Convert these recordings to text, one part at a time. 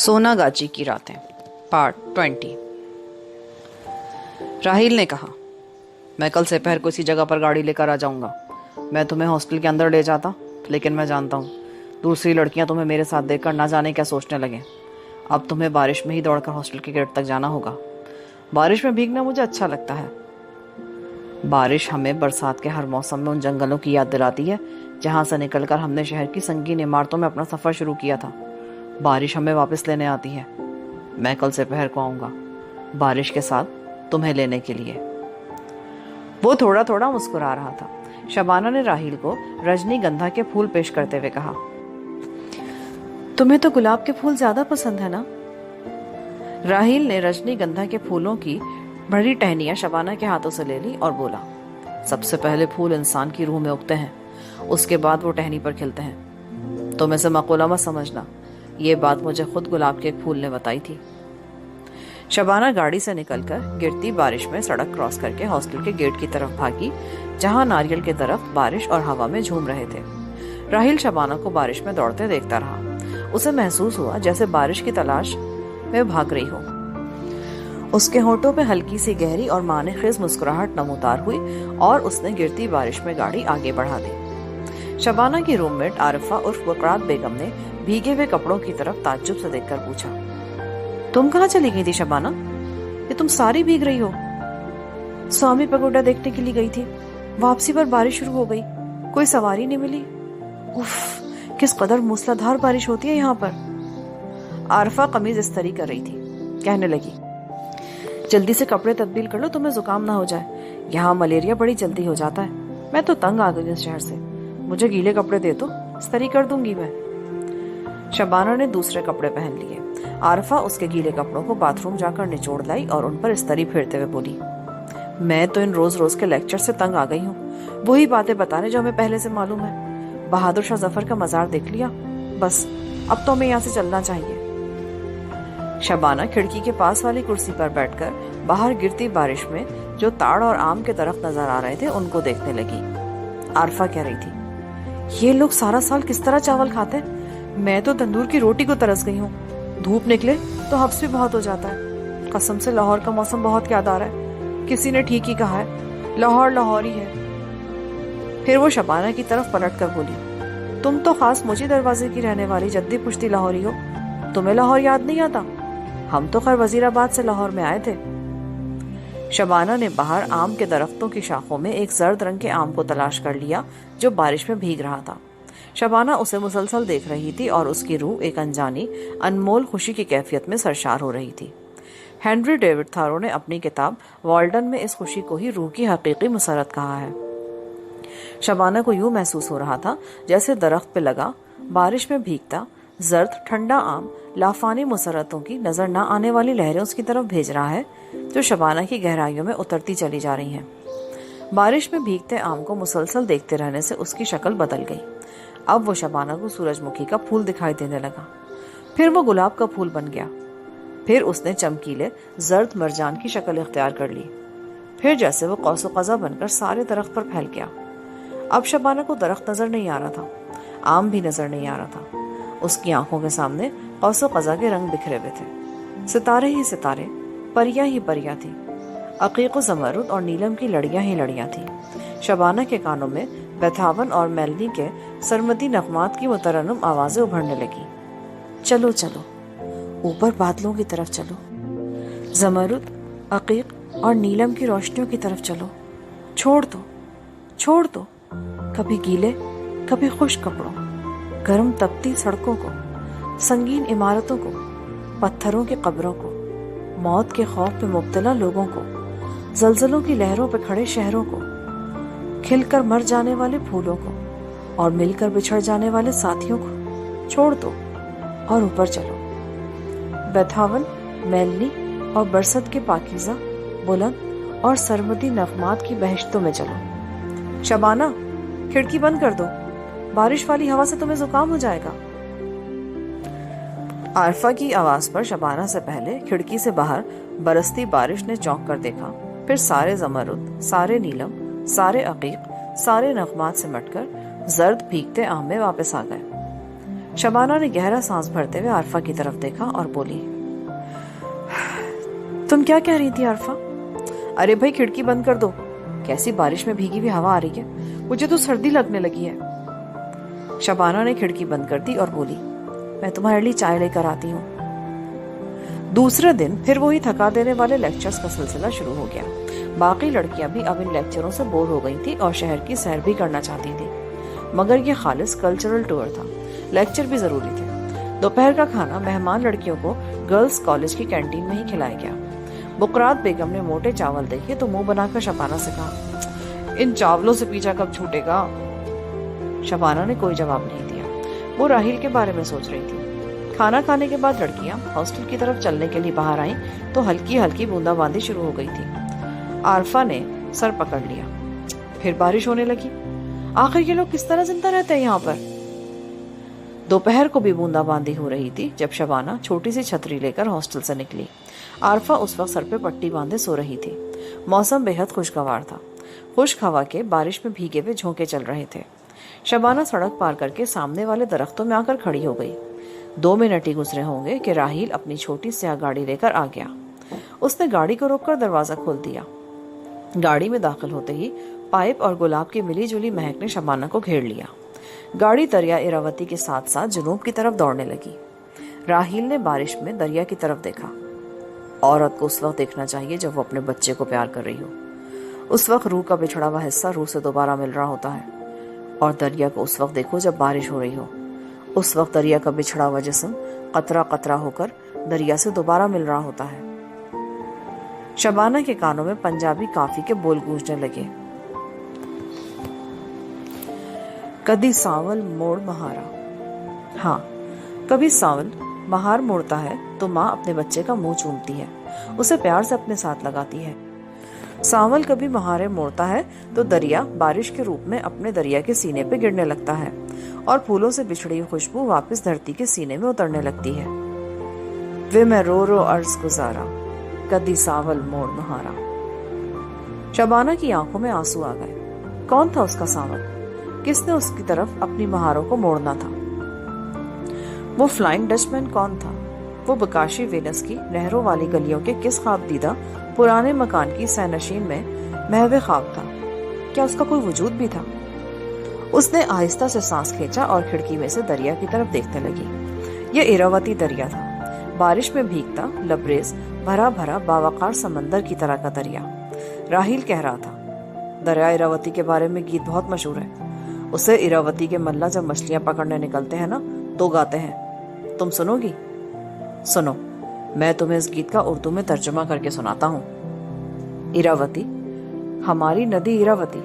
सोनागाची की रातें पार्ट 20। राहिल ने कहा, मैं कल से पहर को इसी जगह पर गाड़ी लेकर आ जाऊंगा। मैं तुम्हें हॉस्टल के अंदर ले जाता, लेकिन मैं जानता हूँ दूसरी लड़कियां तुम्हें मेरे साथ देखकर ना जाने क्या सोचने लगे। अब तुम्हें बारिश में ही दौड़कर हॉस्टल के गेट तक जाना होगा। बारिश में भीगना मुझे अच्छा लगता है। बारिश हमें बरसात के हर मौसम में उन जंगलों की याद दिलाती है जहां से निकलकर हमने शहर की संगीन इमारतों में अपना सफर शुरू किया था। बारिश हमें वापस लेने आती है। मैं कल से पहर को आऊंगा, बारिश के साथ तुम्हें लेने के लिए। वो थोड़ा थोड़ा मुस्कुरा रहा था। शबाना ने राहिल को रजनीगंधा के फूल पेश करते हुए कहा, तुम्हें तो गुलाब के फूल ज्यादा पसंद है ना? राहिल ने रजनीगंधा के फूलों की बड़ी टहनियां शबाना के हाथों से ले ली और बोला, सबसे पहले फूल इंसान की रूह में उगते हैं, उसके बाद वो टहनी पर खिलते हैं। तुम इसे मक़ूला मत समझना, ये बात मुझे खुद गुलाब के एक फूल ने बताई थी। शबाना गाड़ी से निकलकर गिरती बारिश में सड़क क्रॉस करके हॉस्टल के गेट की तरफ भागी, जहां नारियल के दरख्त बारिश और हवा में झूम रहे थे। राहिल शबाना को बारिश में दौड़ते देखता रहा। उसे महसूस हुआ जैसे बारिश की तलाश में भाग रही हो। उसके होठों पे हल्की सी गहरी और मानेखेज मुस्कुराहट नमूदार हुई और उसने गिरती बारिश में गाड़ी आगे बढ़ा दी। शबाना की रूममेट आरिफा उर्फ बकरात बेगम ने भीगे हुए कपड़ों की तरफ ताज्जुब से देखकर पूछा, तुम कहाँ चली गई थी शबाना? ये तुम सारी भीग रही हो। स्वामी पगोडा देखने के लिए गई थी, वापसी पर बारिश शुरू हो गई, कोई सवारी नहीं मिली। उफ, किस कदर मूसलाधार बारिश होती है यहाँ पर। आरिफा कमीज इस्त्री कर रही थी, कहने लगी, जल्दी से कपड़े तब्दील कर लो, तुम्हें जुकाम ना हो जाए। यहाँ मलेरिया बड़ी जल्दी हो जाता है। मैं तो तंग आ गई इस शहर से, मुझे गीले कपड़े दे दो, इस्त्री कर दूंगी मैं। शबाना ने दूसरे कपड़े पहन लिए। आरिफा उसके गीले कपड़ों को बाथरूम जाकर निचोड़ लाई और उन पर इस्त्री फेरते हुए बोली, मैं तो इन रोज रोज के लेक्चर से तंग आ गई हूँ। वही बातें बताने जो हमें पहले से मालूम है। बहादुर शाह जफर का मजार देख लिया, बस अब तो हमें यहाँ से चलना चाहिए। शबाना खिड़की के पास वाली कुर्सी पर बैठकर बाहर गिरती बारिश में जो ताड़ और आम के दरख्त नजर आ रहे थे उनको देखने लगी। आरिफा कह रही थी, ये लोग सारा साल किस तरह चावल खाते हैं? मैं तो तंदूर की रोटी को तरस गई हूँ। धूप निकले तो हब्स भी बहुत हो जाता है। कसम से लाहौर का मौसम बहुत याद आ रहा है। किसी ने ठीक ही कहा है, लाहौर लाहौर ही है। फिर वो शबाना की तरफ पलट कर बोली, तुम तो खास मुझे दरवाजे की रहने वाली जद्दी पुश्ती लाहौरी हो, तुम्हें लाहौर याद नहीं आता? हम तो खैर वजीराबाद से लाहौर में आए थे। शबाना ने बाहर आम के दरख्तों की शाखों में एक जर्द रंग के आम को तलाश कर लिया जो बारिश में भीग रहा था। शबाना उसे मुसलसल देख रही थी और उसकी रूह एक अनजानी अनमोल खुशी की कैफियत में सरशार हो रही थी। हेनरी डेविड थारो ने अपनी किताब वाल्डन में इस खुशी को ही रूह की हकीकी मुसरत कहा है। शबाना को यूं महसूस हो रहा था जैसे दरख्त पे लगा बारिश में भीगता जर्द ठंडा आम लाफानी मुसरतों की नजर न आने वाली लहरें उसकी तरफ भेज रहा है, जो शबाना की गहराइयों में उतरती चली जा रही हैं। बारिश में भीगते आम को मुसलसल देखते रहने से उसकी शक्ल बदल गई। अब वो शबाना को सूरजमुखी का फूल दिखाई देने लगा, फिर वो गुलाब का फूल बन गया, फिर उसने चमकीले जर्द मरजान की शक्ल इख्तियार कर ली, फिर जैसे वो कौसो कज़ा बनकर सारे दरख्त पर फैल गया। अब शबाना को दरख्त नजर नहीं आ रहा था, आम भी नजर नहीं आ रहा था। उसकी आंखों के सामने कौसो कज़ा के रंग बिखरे हुए थे। सितारे ही सितारे, परियां ही परियां थी। अकीक ज़मरुद और नीलम की लड़ियां ही लड़ियां थी। शबाना के कानों में बेथावन और मेलनी के सरमदी नगमात की मुतरन्नुम आवाजें उभरने लगी। चलो चलो, ऊपर बादलों की तरफ चलो, ज़मरुद, अकीक और नीलम की रोशनियों की तरफ चलो। छोड़ दो कभी गीले कभी खुश्क कपड़ों, गर्म तपती सड़कों को, संगीन इमारतों को, पत्थरों की कब्रों को, मौत के खौफ में मुब्तला लोगों को, जलजलों की लहरों पर खड़े शहरों को, खिलकर मर जाने वाले फूलों को और मिलकर बिछड़ जाने वाले साथियों को। छोड़ दो और ऊपर चलो। बेथावन, मेलनी और बरसत के पाकीज़ा, बुलंद और सरमदी नगमात की बहश्तों में चलो। शबाना, खिड़की बंद कर दो, बारिश वाली हवा से तुम्हें जुकाम हो जाएगा। आरिफा की आवाज पर शबाना से पहले खिड़की से बाहर बरसती बारिश ने चौंक कर देखा, फिर सारे ज़मरुद, सारे नीलम, सारे अकीक, सारे नगमात से मटकर जर्द भीगते आम में वापस आ गए। शबाना ने गहरा सांस भरते हुए आरफा की तरफ देखा और बोली, तुम क्या कह रही थी आरफा? अरे भाई खिड़की बंद कर दो, कैसी बारिश में भीगी हुई हवा आ रही है, मुझे तो सर्दी लगने लगी है। शबाना ने खिड़की बंद कर दी और बोली, मैं तुम्हारे लिए चाय लेकर आती हूँ। दूसरे दिन फिर वही थका देने वाले लेक्चर्स का सिलसिला शुरू हो गया। बाकी लड़कियां भी अब इन लेक्चरों से बोर हो गई थी और शहर की सैर भी करना चाहती थी, मगर ये खालिस कल्चरल टूर था, लेक्चर भी जरूरी थे। दोपहर का खाना मेहमान लड़कियों को गर्ल्स कॉलेज की कैंटीन में ही खिलाया गया। बुकरात बेगम ने मोटे चावल देखे तो मुंह बनाकर शबाना से कहा, इन चावलों से पीछा कब छूटेगा? शबाना ने कोई जवाब नहीं दिया, वो राहिल के बारे में सोच रही थी। खाना खाने के बाद लड़कियां हॉस्टल की तरफ चलने के लिए बाहर आईं तो हल्की हल्की बूंदाबांदी शुरू हो गई थी। आरफा ने सर पकड़ लिया, फिर बारिश होने लगी। आखिर ये लोग किस तरह जिंदा रहते हैं यहाँ पर? दोपहर को भी बूंदाबांदी हो रही थी जब शबाना छोटी सी छतरी लेकर हॉस्टल से निकली। आरफा उस वक्त सर पे पट्टी बांधे सो रही थी। मौसम बेहद खुशगवार था। खुश्क हवा के बारिश में भीगे हुए झोंके चल रहे थे। शबाना सड़क पार करके सामने वाले दरख्तों में आकर खड़ी हो गई। 2 मिनट ही गुजरे होंगे कि राहिल अपनी छोटी स्याह गाड़ी लेकर आ गया। उसने गाड़ी को रोककर दरवाजा खोल दिया। गाड़ी में दाखिल होते ही पाइप और गुलाब की मिली जुली महक ने शबाना को घेर लिया। गाड़ी दरिया इरावती के साथ साथ जुनूब की तरफ दौड़ने लगी। राहिल ने बारिश में दरिया की तरफ देखा। औरत को उस वक्त देखना चाहिए जब वो अपने बच्चे को प्यार कर रही हो। उस वक्त रूह का बिछड़ा हुआ हिस्सा रूह से दोबारा मिल रहा होता है। और दरिया को उस वक्त देखो जब बारिश हो रही हो। उस वक्त दरिया का बिछड़ा हुआ जिस्म कतरा कतरा होकर दरिया से दोबारा मिल रहा होता है। शबाना के कानों में पंजाबी काफी के बोल गूंजने लगे। कभी सावल मोड़ महारा। हाँ, कभी सावल महार मोड़ता है तो माँ अपने बच्चे का मुंह चूमती है, उसे प्यार से अपने साथ लगाती है। सावल कभी महारे मोड़ता है तो दरिया बारिश के रूप में अपने दरिया के सीने पे गिरने लगता है और फूलों से बिछड़ी हुई खुशबू वापस धरती के सीने में उतरने लगती है। वे मैं रो रो अर्ज गुजारा, कदी सावल मोड़ महारा। शबाना की आंखों में आंसू आ गए। कौन था उसका सावल? किसने उसकी तरफ अपनी महारों को मोड़ना था? वो फ्लाइंग डचमैन कौन था? वो बकाशी वेनस की नहरों वाली गलियों के किस ख्वाबदीदा पुराने मकान की सैनशीन में महवे ख्वाब था? क्या उसका कोई वजूद भी था? उसने आहिस्ता से सांस खींचा और खिड़की में से दरिया की तरफ देखने लगी। यह इरावती दरिया था, बारिश में भीगता, लबरेज, भरा भरा बावकार समंदर की तरह का दरिया। राहिल कह रहा था, दरिया इरावती के बारे में गीत बहुत मशहूर है। उसे इरावती के मल्ला जब मछलियां पकड़ने निकलते हैं ना तो गाते हैं। तुम सुनोगी? सुनो, मैं तुम्हें इस गीत का उर्दू में तर्जुमा करके सुनाता हूँ। इरावती, हमारी नदी इरावती,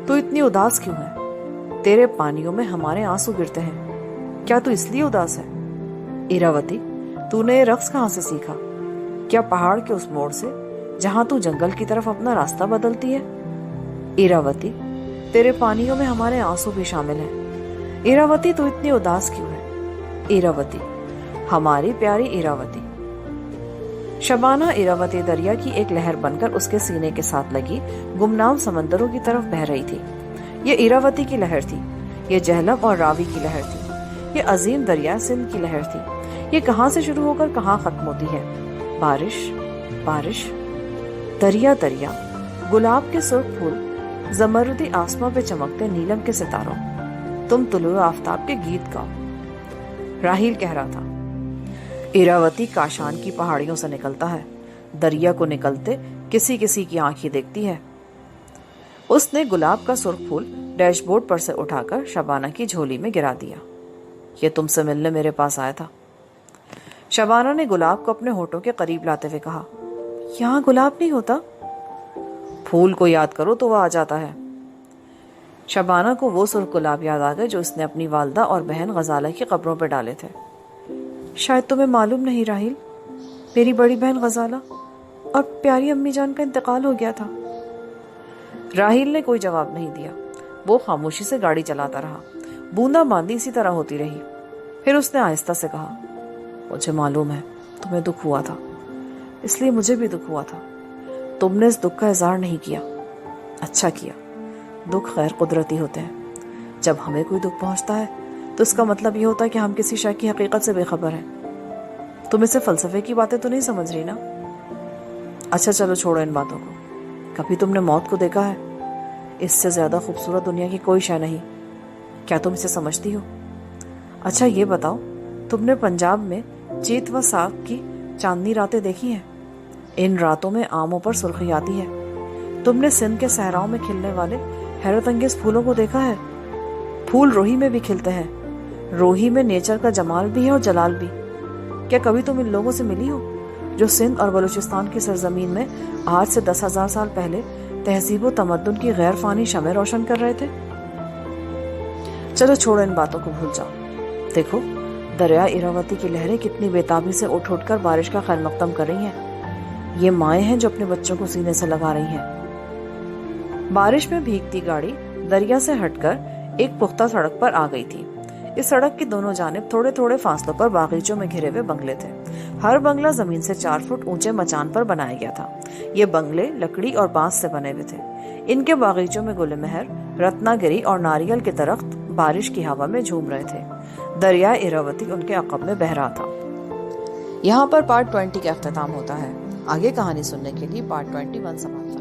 तू इतनी उदास क्यों है? तेरे पानियों में हमारे आंसू गिरते हैं, क्या तू इसलिए उदास है? इरावती, तूने ये रक्स कहाँ से सीखा? क्या पहाड़ के उस मोड़ से जहाँ तू जंगल की तरफ अपना रास्ता बदलती है? इरावती, तेरे पानियों में हमारे आंसू भी शामिल हैं। इरावती, तू इतनी उदास क्यों है? इरावती, हमारी प्यारी इरावती। शबाना इरावती दरिया की एक लहर बनकर उसके सीने के साथ लगी गुमनाम समंदरों की तरफ बह रही थी। ये इरावती की लहर थी, ये जहलम और रावी की लहर थी, ये अजीम दरिया सिंध की लहर थी। ये कहाँ से शुरू होकर कहाँ खत्म होती है? बारिश, बारिश, दरिया, दरिया, गुलाब के सुर्ख फूल, जमरुदी आसमां पे चमकते नीलम के सितारों, तुम तुलुए आफताब के गीत गाओ। राहिल कह रहा था, इरावती काशान की पहाड़ियों से निकलता है, दरिया को निकलते किसी किसी की आंखें देखती है। उसने गुलाब का सुर्ख फूल डैशबोर्ड पर से उठाकर शबाना की झोली में गिरा दिया। ये तुमसे मिलने मेरे पास आया था। शबाना ने गुलाब को अपने होठों के करीब लाते हुए कहा, यहाँ गुलाब नहीं होता? फूल को याद करो तो वह आ जाता है। शबाना को वो सुर्ख गुलाब याद आ गए जो उसने अपनी वालदा और बहन गजाला की कब्रों पर डाले थे। शायद तुम्हें मालूम नहीं राहिल, मेरी बड़ी बहन गजाला और प्यारी अम्मी जान का इंतकाल हो गया था। राहिल ने कोई जवाब नहीं दिया। वो खामोशी से गाड़ी चलाता रहा। बूंदाबांदी इसी तरह होती रही। फिर उसने आहिस्ता से कहा, मुझे मालूम है तुम्हें दुख हुआ था, इसलिए मुझे भी दुख हुआ था। तुमने इस दुख का इजहार नहीं किया, अच्छा किया। दुख गैर कुदरती होते हैं। जब हमें कोई दुख पहुंचता है تو اس کا مطلب یہ ہوتا ہے کہ ہم کسی شے کی حقیقت سے بے خبر ہیں۔ تم اسے فلسفے کی باتیں تو نہیں سمجھ رہی نا؟ اچھا چلو چھوڑو ان باتوں کو۔ کبھی تم نے موت کو دیکھا ہے؟ اس سے زیادہ خوبصورت دنیا کی کوئی شے نہیں۔ کیا تم اسے سمجھتی ہو؟ اچھا یہ بتاؤ، تم نے پنجاب میں چیت و ساگ کی چاندنی راتیں دیکھی ہیں؟ ان راتوں میں آموں پر سرخی آتی ہے۔ تم نے سندھ کے صحراؤں میں کھلنے والے حیرت انگیز پھولوں کو دیکھا ہے؟ پھول روہی میں بھی کھلتے ہیں۔ روہی میں نیچر کا جمال بھی ہے اور جلال بھی۔ کیا کبھی تم ان لوگوں سے ملی ہو جو سندھ اور بلوچستان کی سرزمین میں آج سے 10,000 سال پہلے تہذیب و تمدن کی غیر فانی شمع روشن کر رہے تھے؟ چلو چھوڑو ان باتوں کو، بھول جاؤ۔ دیکھو دریا ایراوتی کی لہریں کتنی بےتابی سے اٹھ کر بارش کا خیر مقدم کر رہی ہیں۔ یہ مائیں ہیں جو اپنے بچوں کو سینے سے لگا رہی ہیں۔ بارش میں بھیگتی گاڑی دریا سے ہٹ کر ایک پختہ سڑک پر آ گئی تھی۔ اس سڑک کی دونوں جانب تھوڑے تھوڑے فاصلوں پر باغیچوں میں گھرے ہوئے بنگلے تھے۔ ہر بنگلہ زمین سے 4 فٹ اونچے مچان پر بنایا گیا تھا۔ یہ بنگلے لکڑی اور بانس سے بنے ہوئے تھے۔ ان کے باغیچوں میں گل مہر، رتنا گری اور ناریل کے درخت بارش کی ہوا میں جھوم رہے تھے۔ دریا ایراوتی ان کے عقب میں بہہ رہا تھا۔ یہاں پر پارٹ 20 کا اختتام ہوتا ہے۔ آگے کہانی سننے کے لیے پارٹ 21 سماعت